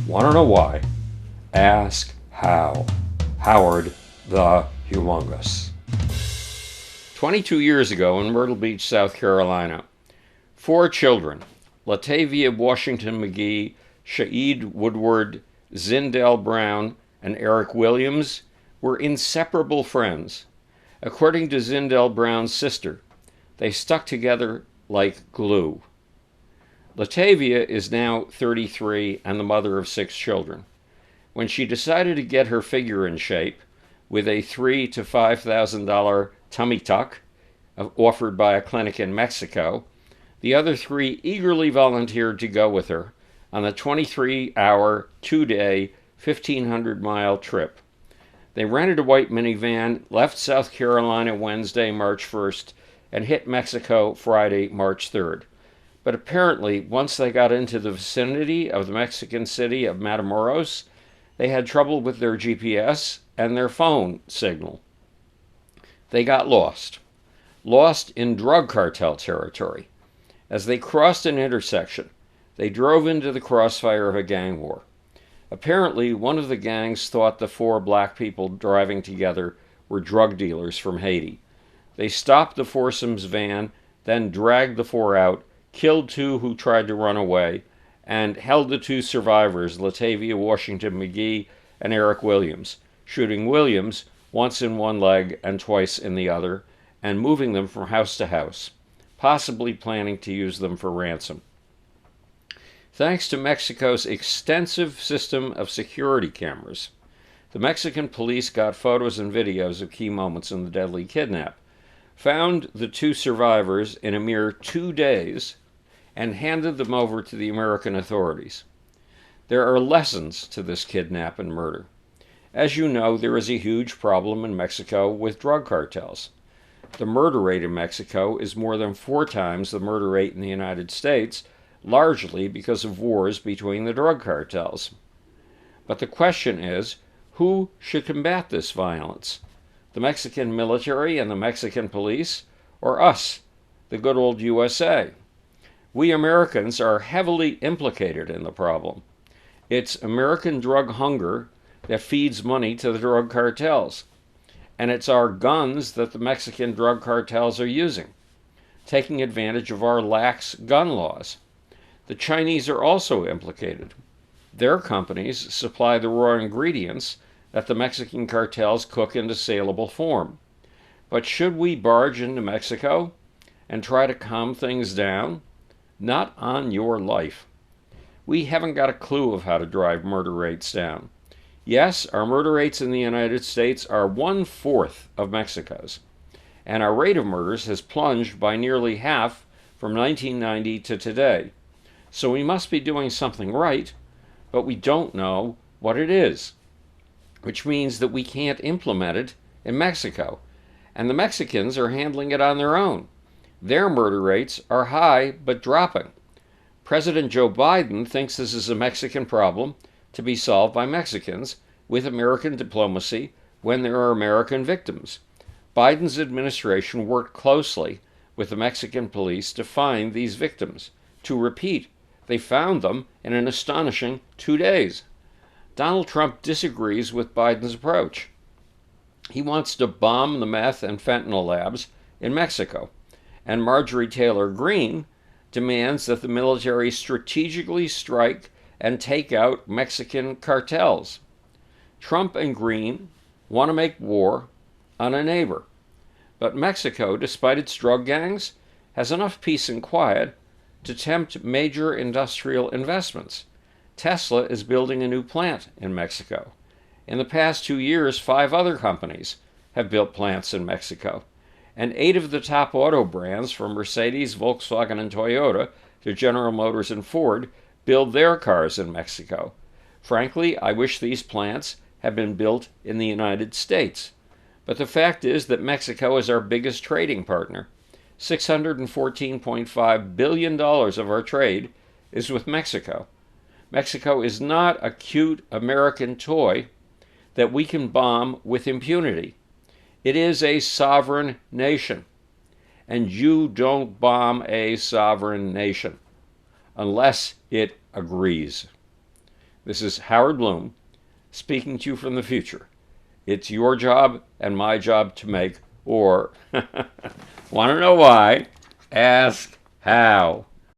Want to know why? Ask how. Howard the Humongous. 22 years ago in Myrtle Beach, South Carolina, 4 children, Latavia Washington McGee, Shaeed Woodward, Zindell Brown, and Eric Williams, were inseparable friends. According to Zindell Brown's sister, they stuck together like glue. Latavia is now 33 and the mother of 6 children. When she decided to get her figure in shape with a $3,000 to $5,000 tummy tuck offered by a clinic in Mexico, the other 3 eagerly volunteered to go with her on the 23-hour, 2-day, 1,500-mile trip. They rented a white minivan, left South Carolina Wednesday, March 1st, and hit Mexico Friday, March 3rd. But apparently, once they got into the vicinity of the Mexican city of Matamoros, they had trouble with their GPS and their phone signal. They got lost in drug cartel territory. As they crossed an intersection, they drove into the crossfire of a gang war. Apparently, one of the gangs thought the 4 black people driving together were drug dealers from Haiti. They stopped the foursome's van, then dragged the 4 out, killed 2 who tried to run away, and held the 2 survivors, Latavia Washington McGee and Eric Williams, shooting Williams once in one leg and twice in the other, and moving them from house to house, possibly planning to use them for ransom. Thanks to Mexico's extensive system of security cameras, the Mexican police got photos and videos of key moments in the deadly kidnap, found the 2 survivors in a mere 2 days, and handed them over to the American authorities. There are lessons to this kidnap and murder. As you know, there is a huge problem in Mexico with drug cartels. The murder rate in Mexico is more than 4 times the murder rate in the United States, largely because of wars between the drug cartels. But the question is, who should combat this violence? The Mexican military and the Mexican police, or us, the good old USA? We Americans are heavily implicated in the problem. It's American drug hunger that feeds money to the drug cartels. And it's our guns that the Mexican drug cartels are using, taking advantage of our lax gun laws. The Chinese are also implicated. Their companies supply the raw ingredients that the Mexican cartels cook into saleable form. But should we barge into Mexico and try to calm things down? Not on your life. We haven't got a clue of how to drive murder rates down. Yes, our murder rates in the United States are 1/4 of Mexico's, and our rate of murders has plunged by nearly half from 1990 to today. So we must be doing something right, but we don't know what it is, which means that we can't implement it in Mexico, and the Mexicans are handling it on their own. Their murder rates are high but dropping. President Joe Biden thinks this is a Mexican problem to be solved by Mexicans with American diplomacy when there are American victims. Biden's administration worked closely with the Mexican police to find these victims. To repeat, they found them in an astonishing 2 days. Donald Trump disagrees with Biden's approach. He wants to bomb the meth and fentanyl labs in Mexico, and Marjorie Taylor Greene demands that the military strategically strike and take out Mexican cartels. Trump and Greene want to make war on a neighbor. But Mexico, despite its drug gangs, has enough peace and quiet to tempt major industrial investments. Tesla is building a new plant in Mexico. In the past 2 years, 5 other companies have built plants in Mexico. And 8 of the top auto brands, from Mercedes, Volkswagen, and Toyota to General Motors and Ford, build their cars in Mexico. Frankly, I wish these plants had been built in the United States. But the fact is that Mexico is our biggest trading partner. $614.5 billion of our trade is with Mexico. Mexico is not a cute American toy that we can bomb with impunity. It is a sovereign nation, and you don't bomb a sovereign nation unless it agrees. This is Howard Bloom speaking to you from the future. It's your job and my job to make, or want to know why? Ask how.